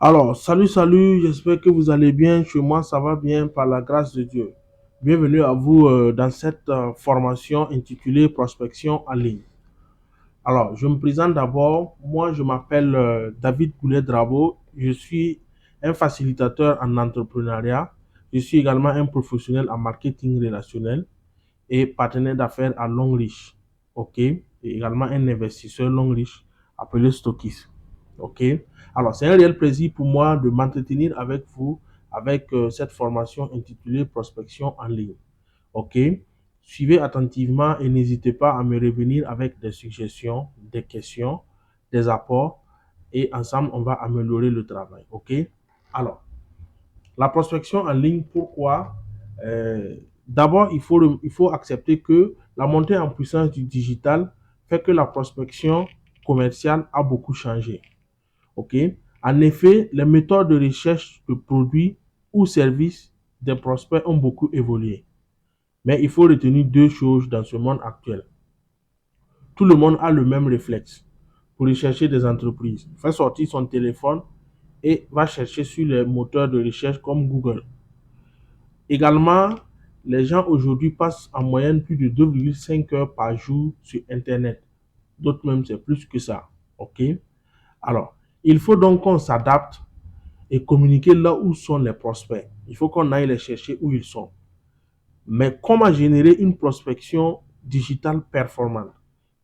Alors, salut, j'espère que vous allez bien. Chez moi, ça va bien par la grâce de Dieu. Bienvenue à vous dans cette formation intitulée Prospection en ligne. Alors, je me présente d'abord. Moi, je m'appelle David Goulet-Drabo. Je suis un facilitateur en entrepreneuriat. Je suis également un professionnel en marketing relationnel et partenaire d'affaires à Longrich. OK? Et également un investisseur Longrich appelé Stockis. OK? Alors, c'est un réel plaisir pour moi de m'entretenir avec vous avec cette formation intitulée Prospection en ligne. OK? Suivez attentivement et n'hésitez pas à me revenir avec des suggestions, des questions, des apports et ensemble, on va améliorer le travail. OK? Alors, la prospection en ligne, pourquoi? D'abord, il faut accepter que la montée en puissance du digital fait que la prospection commerciale a beaucoup changé. OK? En effet, les méthodes de recherche de produits ou services des prospects ont beaucoup évolué. Mais il faut retenir deux choses dans ce monde actuel. Tout le monde a le même réflexe pour rechercher des entreprises. Il fait sortir son téléphone et va chercher sur les moteurs de recherche comme Google. Également, les gens aujourd'hui passent en moyenne plus de 2,5 heures par jour sur Internet. D'autres même, c'est plus que ça. OK? Alors, il faut donc qu'on s'adapte et communiquer là où sont les prospects. Il faut qu'on aille les chercher où ils sont. Mais comment générer une prospection digitale performante?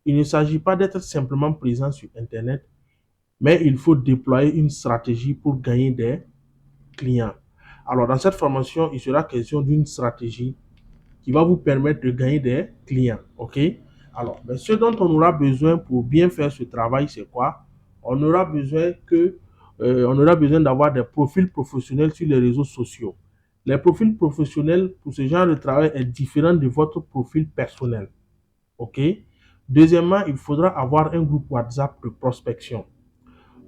Il ne s'agit pas d'être simplement présent sur Internet, mais il faut déployer une stratégie pour gagner des clients. Alors, dans cette formation, il sera question d'une stratégie qui va vous permettre de gagner des clients. OK? Alors, ce dont on aura besoin pour bien faire ce travail, c'est quoi? On aura besoin d'avoir des profils professionnels sur les réseaux sociaux. Les profils professionnels pour ce genre de travail est différent de votre profil personnel. OK? Deuxièmement, il faudra avoir un groupe WhatsApp de prospection.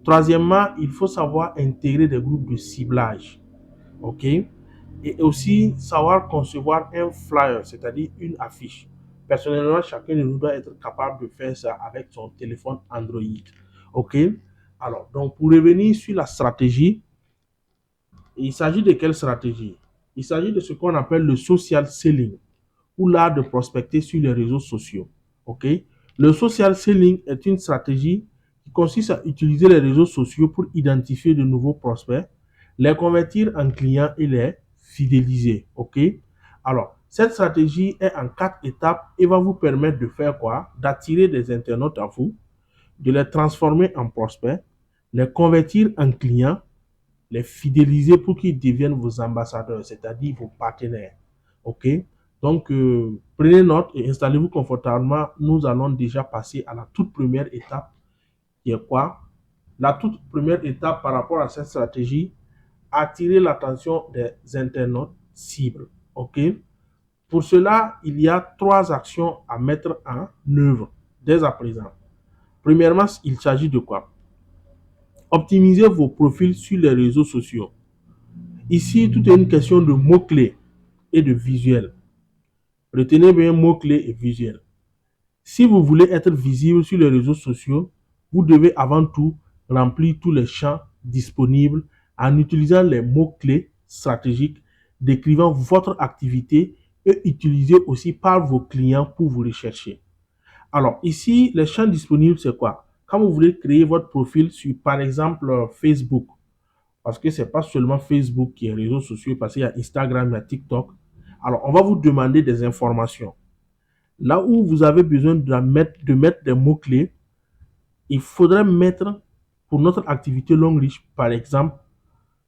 Troisièmement, il faut savoir intégrer des groupes de ciblage. OK? Et aussi savoir concevoir un flyer, c'est-à-dire une affiche. Personnellement, chacun de nous doit être capable de faire ça avec son téléphone Android. OK? Alors, donc pour revenir sur la stratégie, il s'agit de quelle stratégie? Il s'agit de ce qu'on appelle le social selling ou l'art de prospecter sur les réseaux sociaux. OK? Le social selling est une stratégie qui consiste à utiliser les réseaux sociaux pour identifier de nouveaux prospects, les convertir en clients et les fidéliser. OK? Alors, cette stratégie est en 4 étapes et va vous permettre de faire quoi? D'attirer des internautes à vous, de les transformer en prospects, les convertir en clients, les fidéliser pour qu'ils deviennent vos ambassadeurs, c'est-à-dire vos partenaires. OK? Donc, prenez note et installez-vous confortablement. Nous allons déjà passer à la toute première étape, qui est quoi? La toute première étape par rapport à cette stratégie, attirer l'attention des internautes cibles. OK? Pour cela, il y a 3 actions à mettre en œuvre dès à présent. Premièrement, il s'agit de quoi? Optimisez vos profils sur les réseaux sociaux. Ici, tout est une question de mots-clés et de visuels. Retenez bien mots-clés et visuels. Si vous voulez être visible sur les réseaux sociaux, vous devez avant tout remplir tous les champs disponibles en utilisant les mots-clés stratégiques décrivant votre activité et utilisés aussi par vos clients pour vous rechercher. Alors ici, les champs disponibles, c'est quoi? Quand vous voulez créer votre profil sur, par exemple, Facebook, parce que ce n'est pas seulement Facebook qui est réseau social, parce qu'il y a Instagram, il y a TikTok. Alors, on va vous demander des informations. Là où vous avez besoin de mettre des mots-clés, il faudrait mettre pour notre activité Longrich, par exemple,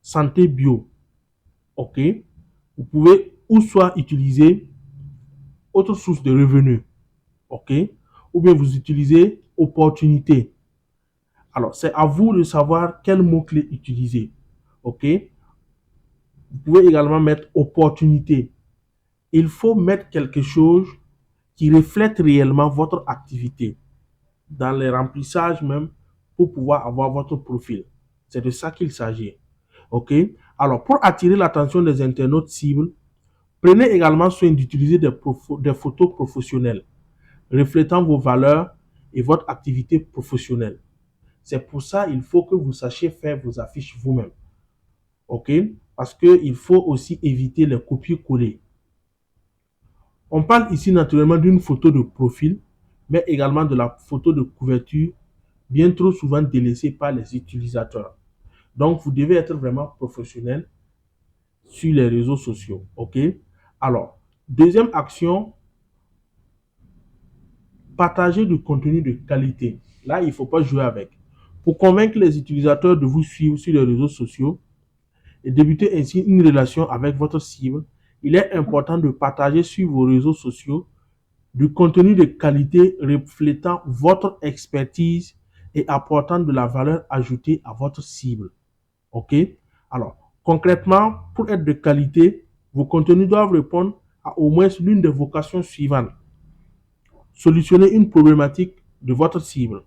santé bio. OK? Vous pouvez ou soit utiliser autre source de revenus. OK? Ou bien vous utilisez opportunité. Alors, c'est à vous de savoir quel mot-clé utiliser. OK? Vous pouvez également mettre opportunité. Il faut mettre quelque chose qui reflète réellement votre activité dans les remplissages même pour pouvoir avoir votre profil. C'est de ça qu'il s'agit. OK? Alors, pour attirer l'attention des internautes cibles, prenez également soin d'utiliser des photos professionnelles reflétant vos valeurs et votre activité professionnelle. C'est pour ça qu'il faut que vous sachiez faire vos affiches vous-même. OK? Parce qu'il faut aussi éviter les copier-coller. On parle ici naturellement d'une photo de profil, mais également de la photo de couverture, bien trop souvent délaissée par les utilisateurs. Donc, vous devez être vraiment professionnel sur les réseaux sociaux. OK? Alors, deuxième action, partager du contenu de qualité. Là, il ne faut pas jouer avec. Pour convaincre les utilisateurs de vous suivre sur les réseaux sociaux et débuter ainsi une relation avec votre cible, il est important de partager sur vos réseaux sociaux du contenu de qualité reflétant votre expertise et apportant de la valeur ajoutée à votre cible. OK? Alors, concrètement, pour être de qualité, vos contenus doivent répondre à au moins l'une des vocations suivantes. Solutionner une problématique de votre cible.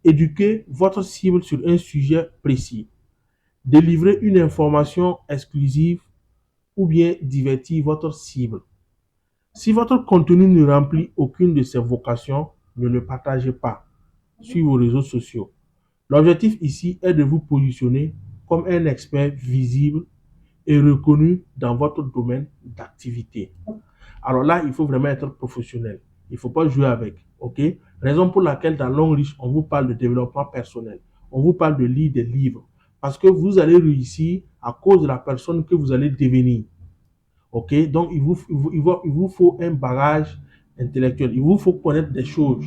Éduquer votre cible sur un sujet précis. Délivrer une information exclusive ou bien divertir votre cible. Si votre contenu ne remplit aucune de ces vocations, ne le partagez pas sur vos réseaux sociaux. L'objectif ici est de vous positionner comme un expert visible et reconnu dans votre domaine d'activité. Alors là, il faut vraiment être professionnel. Il ne faut pas jouer avec. OK? Raison pour laquelle dans Longrich, on vous parle de développement personnel. On vous parle de lire des livres. Parce que vous allez réussir à cause de la personne que vous allez devenir. OK? Donc, il vous faut un bagage intellectuel. Il vous faut connaître des choses.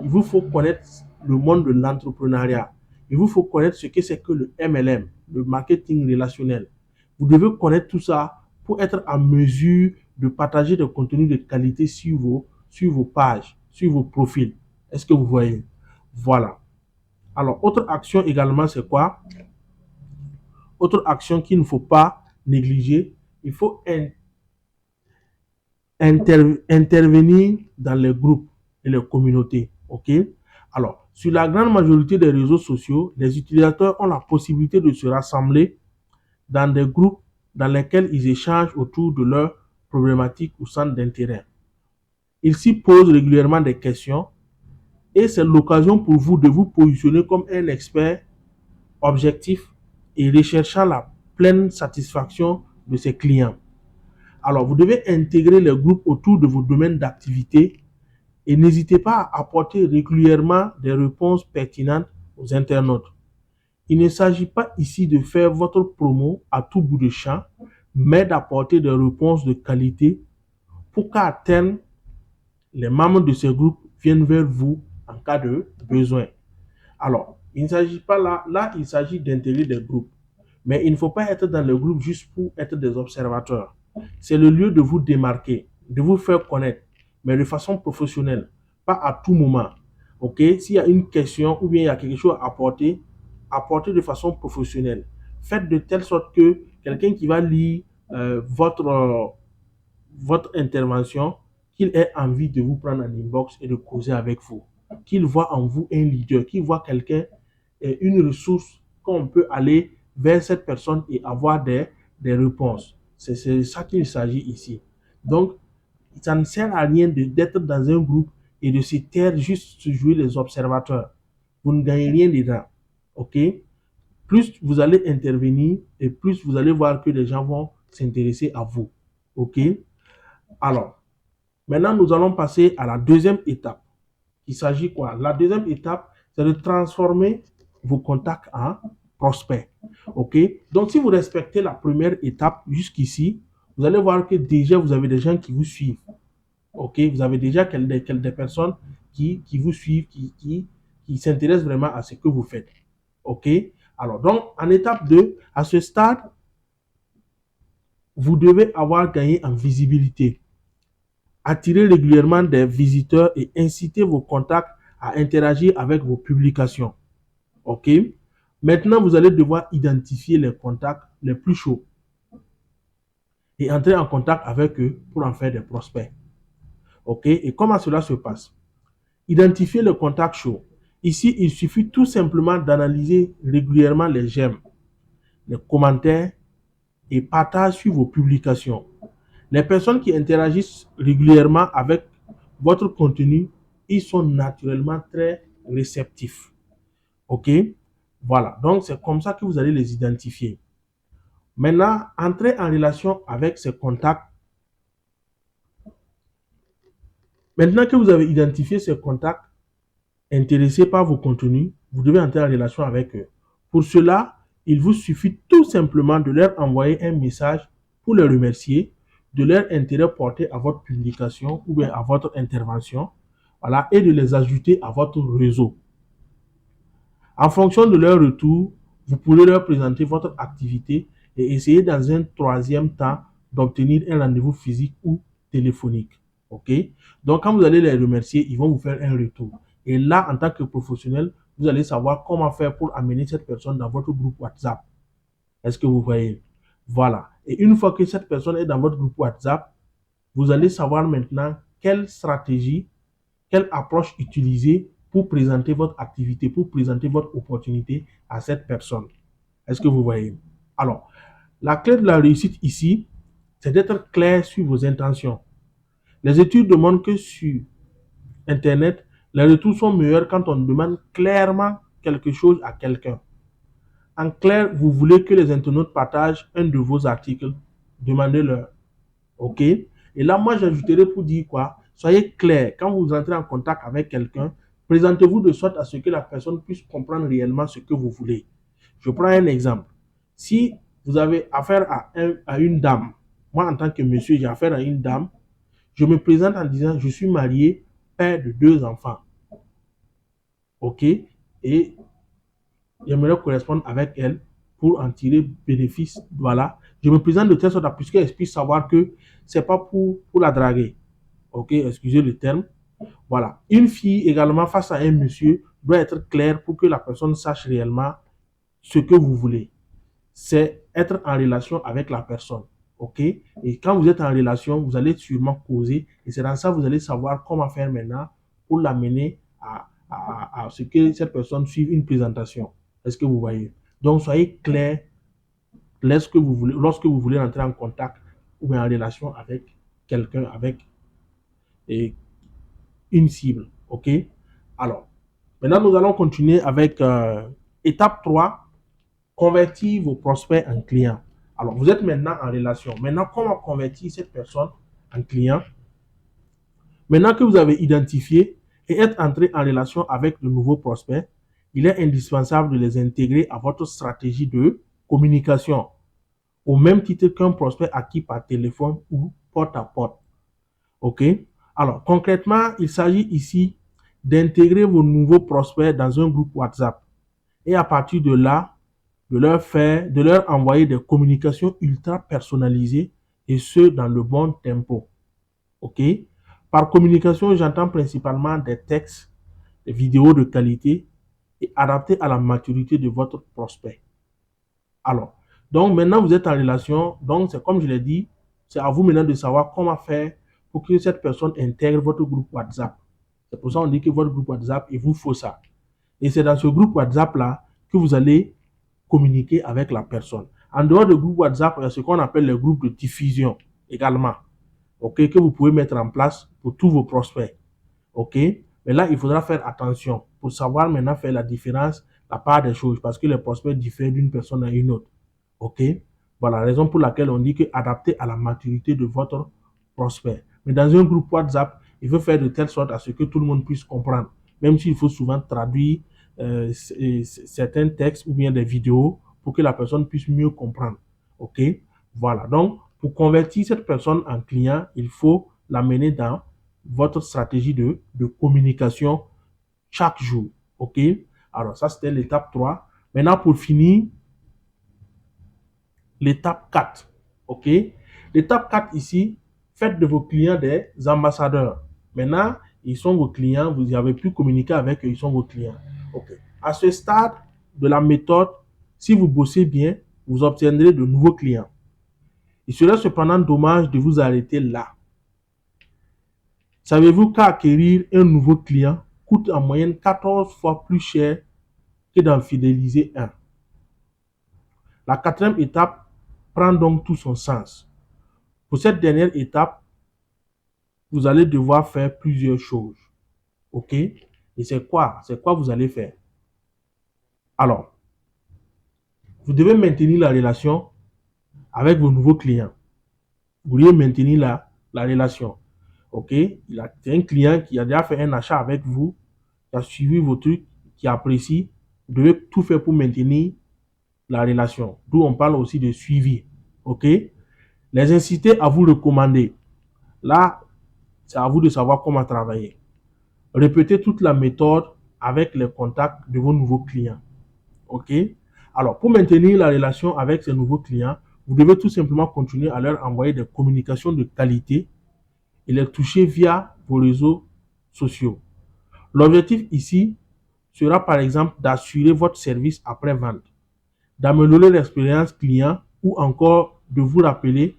Il vous faut connaître le monde de l'entrepreneuriat. Il vous faut connaître ce que c'est que le MLM, le marketing relationnel. Vous devez connaître tout ça pour être en mesure de partager des contenus de qualité sur vos pages, sur vos profils. Est-ce que vous voyez? Voilà. Alors, autre action également, c'est quoi? Autre action qu'il ne faut pas négliger, il faut intervenir dans les groupes et les communautés. OK? Alors, sur la grande majorité des réseaux sociaux, les utilisateurs ont la possibilité de se rassembler dans des groupes dans lesquels ils échangent autour de leurs problématiques ou centres d'intérêt. Ils s'y posent régulièrement des questions et c'est l'occasion pour vous de vous positionner comme un expert objectif et recherchant la pleine satisfaction de ses clients. Alors, vous devez intégrer les groupes autour de vos domaines d'activité et n'hésitez pas à apporter régulièrement des réponses pertinentes aux internautes. Il ne s'agit pas ici de faire votre promo à tout bout de champ, mais d'apporter des réponses de qualité pour qu'à terme, les membres de ces groupes viennent vers vous en cas de besoin. Alors, il ne s'agit pas là il s'agit d'intégrer des groupes. Mais il ne faut pas être dans le groupe juste pour être des observateurs. C'est le lieu de vous démarquer, de vous faire connaître, mais de façon professionnelle, pas à tout moment. OK? S'il y a une question ou bien il y a quelque chose à apporter, apportez de façon professionnelle. Faites de telle sorte que quelqu'un qui va lire votre intervention, qu'il ait envie de vous prendre en inbox et de causer avec vous. Qu'il voit en vous un leader, qu'il voit quelqu'un, une ressource qu'on peut aller vers cette personne et avoir des réponses. C'est ça qu'il s'agit ici. Donc, ça ne sert à rien d'être dans un groupe et de se taire juste se jouer les observateurs. Vous ne gagnez rien dedans. OK? Plus vous allez intervenir et plus vous allez voir que les gens vont s'intéresser à vous. OK? Alors, maintenant, nous allons passer à la deuxième étape. Il s'agit quoi? La deuxième étape, c'est de transformer vos contacts en prospects. OK? Donc, si vous respectez la première étape jusqu'ici, vous allez voir que déjà, vous avez des gens qui vous suivent. OK? Vous avez déjà des personnes qui vous suivent, qui s'intéressent vraiment à ce que vous faites. OK? Alors, donc, en étape 2, à ce stade, vous devez avoir gagné en visibilité. Attirez régulièrement des visiteurs et incitez vos contacts à interagir avec vos publications. OK? Maintenant, vous allez devoir identifier les contacts les plus chauds et entrer en contact avec eux pour en faire des prospects. OK? Et comment cela se passe? Identifiez le contact chaud. Ici, il suffit tout simplement d'analyser régulièrement les j'aime, les commentaires et partages sur vos publications. Les personnes qui interagissent régulièrement avec votre contenu, ils sont naturellement très réceptifs. OK? Voilà. Donc, c'est comme ça que vous allez les identifier. Maintenant, entrez en relation avec ces contacts. Maintenant que vous avez identifié ces contacts intéressés par vos contenus, vous devez entrer en relation avec eux. Pour cela, il vous suffit tout simplement de leur envoyer un message pour les remercier de leur intérêt porté à votre publication ou bien à votre intervention, voilà, et de les ajouter à votre réseau. En fonction de leur retour, vous pourrez leur présenter votre activité et essayer dans un troisième temps d'obtenir un rendez-vous physique ou téléphonique. OK? Donc, quand vous allez les remercier, ils vont vous faire un retour. Et là, en tant que professionnel, vous allez savoir comment faire pour amener cette personne dans votre groupe WhatsApp. Est-ce que vous voyez? Voilà. Et une fois que cette personne est dans votre groupe WhatsApp, vous allez savoir maintenant quelle stratégie, quelle approche utiliser pour présenter votre activité, pour présenter votre opportunité à cette personne. Est-ce que vous voyez? Alors, la clé de la réussite ici, c'est d'être clair sur vos intentions. Les études demandent que sur Internet, les retours sont meilleurs quand on demande clairement quelque chose à quelqu'un. En clair, vous voulez que les internautes partagent un de vos articles, demandez-leur. OK? Et là, moi, j'ajouterai pour dire quoi? Soyez clair. Quand vous entrez en contact avec quelqu'un, présentez-vous de sorte à ce que la personne puisse comprendre réellement ce que vous voulez. Je prends un exemple. Si vous avez affaire à une dame, moi, en tant que monsieur, j'ai affaire à une dame, je me présente en disant, je suis marié, père de 2 enfants. OK? Et j'aimerais correspondre avec elle pour en tirer bénéfice. Voilà. Je me présente de telle sorte à ce qu'elle puisse savoir que c'est pas pour la draguer. OK, excusez le terme. Voilà. Une fille également face à un monsieur doit être claire pour que la personne sache réellement ce que vous voulez. C'est être en relation avec la personne. OK? Et quand vous êtes en relation, vous allez sûrement causer. Et c'est dans ça que vous allez savoir comment faire maintenant pour l'amener à ce que cette personne suive une présentation. Est-ce que vous voyez? Donc, soyez clair lorsque vous voulez entrer en contact ou en relation avec quelqu'un, avec une cible. OK? Alors, maintenant, nous allons continuer avec étape 3, convertir vos prospects en clients. Alors, vous êtes maintenant en relation. Maintenant, comment convertir cette personne en client? Maintenant que vous avez identifié et êtes entré en relation avec de nouveaux prospects, il est indispensable de les intégrer à votre stratégie de communication, au même titre qu'un prospect acquis par téléphone ou porte à porte. OK? Alors, concrètement, il s'agit ici d'intégrer vos nouveaux prospects dans un groupe WhatsApp et à partir de là, de leur envoyer des communications ultra personnalisées et ce, dans le bon tempo. OK? Par communication, j'entends principalement des textes, des vidéos de qualité et adaptés à la maturité de votre prospect. Alors, donc maintenant vous êtes en relation, donc c'est comme je l'ai dit, c'est à vous maintenant de savoir comment faire pour que cette personne intègre votre groupe WhatsApp. C'est pour ça qu'on dit que votre groupe WhatsApp, il vous faut ça. Et c'est dans ce groupe WhatsApp-là que vous allez communiquer avec la personne. En dehors du groupe WhatsApp, il y a ce qu'on appelle le groupe de diffusion également. OK, que vous pouvez mettre en place pour tous vos prospects. OK? Mais là, il faudra faire attention pour savoir maintenant faire la différence, la part des choses, parce que les prospects diffèrent d'une personne à une autre. OK? Voilà la raison pour laquelle on dit que adapté à la maturité de votre prospect. Mais dans un groupe WhatsApp, il faut faire de telle sorte à ce que tout le monde puisse comprendre. Même s'il faut souvent traduire certains textes ou bien des vidéos pour que la personne puisse mieux comprendre. OK? Voilà. Donc, pour convertir cette personne en client, il faut l'amener dans votre stratégie de communication chaque jour. OK? Alors, ça, c'était l'étape 3. Maintenant, pour finir, l'étape 4. OK? L'étape 4 ici, faites de vos clients des ambassadeurs. Maintenant, ils sont vos clients, vous avez pu communiquer avec eux, ils sont vos clients. OK. À ce stade de la méthode, si vous bossez bien, vous obtiendrez de nouveaux clients. Il serait cependant dommage de vous arrêter là. Savez-vous qu'acquérir un nouveau client coûte en moyenne 14 fois plus cher que d'en fidéliser un? La quatrième étape prend donc tout son sens. Pour cette dernière étape, vous allez devoir faire plusieurs choses. OK? Et c'est quoi? C'est quoi vous allez faire? Alors, vous devez maintenir la relation avec vos nouveaux clients. Vous devez maintenir la relation. OK? C'est un client qui a déjà fait un achat avec vous, qui a suivi vos trucs, qui apprécie. Vous devez tout faire pour maintenir la relation. D'où on parle aussi de suivi. OK? Les inciter à vous recommander. Là, c'est à vous de savoir comment travailler. Répétez toute la méthode avec les contacts de vos nouveaux clients. OK? Alors, pour maintenir la relation avec ces nouveaux clients, vous devez tout simplement continuer à leur envoyer des communications de qualité et les toucher via vos réseaux sociaux. L'objectif ici sera par exemple d'assurer votre service après-vente, d'améliorer l'expérience client ou encore de vous rappeler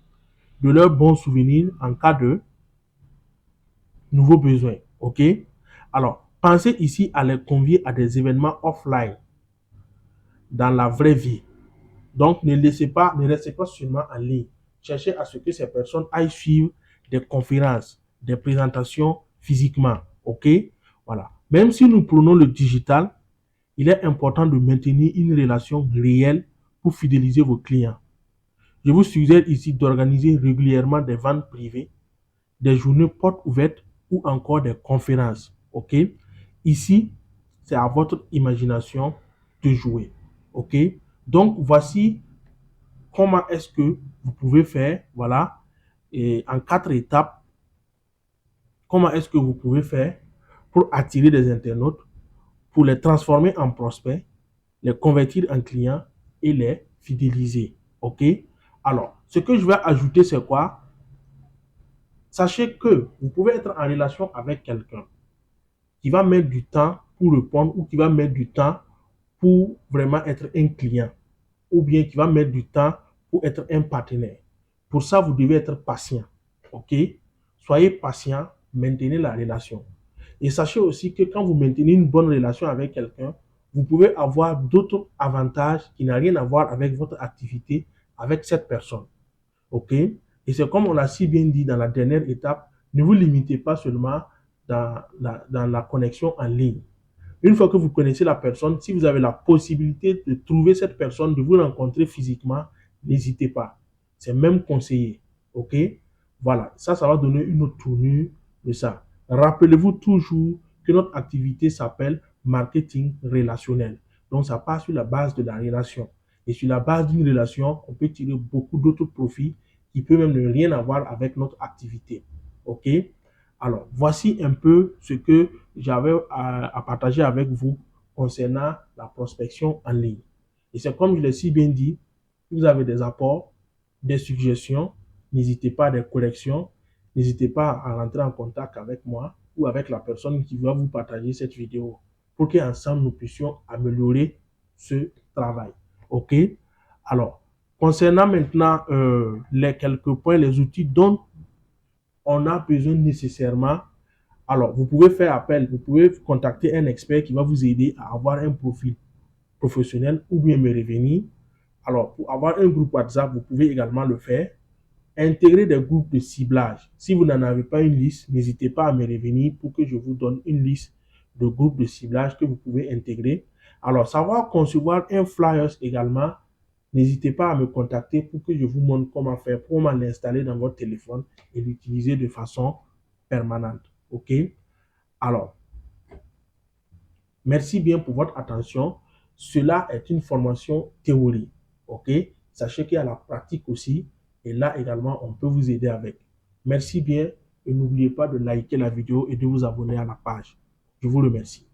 de leurs bons souvenirs en cas de nouveaux besoins. OK? Alors, pensez ici à les convier à des événements offline dans la vraie vie. Donc, ne restez pas seulement en ligne. Cherchez à ce que ces personnes aillent suivre des conférences, des présentations physiquement. OK? Voilà. Même si nous prenons le digital, il est important de maintenir une relation réelle pour fidéliser vos clients. Je vous suggère ici d'organiser régulièrement des ventes privées, des journées portes ouvertes ou encore des conférences. OK? Ici, c'est à votre imagination de jouer. OK? Donc, voici comment est-ce que vous pouvez faire, voilà, et en 4 étapes, comment est-ce que vous pouvez faire pour attirer des internautes, pour les transformer en prospects, les convertir en clients et les fidéliser. OK? Alors, ce que je vais ajouter, c'est quoi? Sachez que vous pouvez être en relation avec quelqu'un qui va mettre du temps pour répondre ou qui va mettre du temps pour vraiment être un client ou bien qui va mettre du temps pour être un partenaire. Pour ça, vous devez être patient. OK? Soyez patient, maintenez la relation. Et sachez aussi que quand vous maintenez une bonne relation avec quelqu'un, vous pouvez avoir d'autres avantages qui n'ont rien à voir avec votre activité avec cette personne. OK? Et c'est comme on l'a si bien dit dans la dernière étape, ne vous limitez pas seulement dans la connexion en ligne. Une fois que vous connaissez la personne, si vous avez la possibilité de trouver cette personne, de vous rencontrer physiquement, n'hésitez pas. C'est même conseillé. OK? Voilà. Ça va donner une autre tournure de ça. Rappelez-vous toujours que notre activité s'appelle marketing relationnel. Donc, ça part sur la base de la relation. Et sur la base d'une relation, on peut tirer beaucoup d'autres profits qui peuvent même ne rien avoir avec notre activité. OK? Alors, voici un peu ce que j'avais à partager avec vous concernant la prospection en ligne. Et c'est comme je l'ai si bien dit, si vous avez des apports, des suggestions, n'hésitez pas à des corrections, n'hésitez pas à rentrer en contact avec moi ou avec la personne qui va vous partager cette vidéo pour qu'ensemble nous puissions améliorer ce travail. OK? Alors, concernant maintenant les quelques points, les outils dont on a besoin nécessairement. Alors, vous pouvez faire appel, vous pouvez contacter un expert qui va vous aider à avoir un profil professionnel ou bien me revenir. Alors, pour avoir un groupe WhatsApp, vous pouvez également le faire. Intégrer des groupes de ciblage. Si vous n'en avez pas une liste, n'hésitez pas à me revenir pour que je vous donne une liste de groupes de ciblage que vous pouvez intégrer. Alors, savoir concevoir un flyers également, n'hésitez pas à me contacter pour que je vous montre comment faire, comment l'installer dans votre téléphone et l'utiliser de façon permanente. OK? Alors, merci bien pour votre attention. Cela est une formation théorie. OK? Sachez qu'il y a la pratique aussi. Et là également, on peut vous aider avec. Merci bien et n'oubliez pas de liker la vidéo et de vous abonner à la page. Je vous remercie.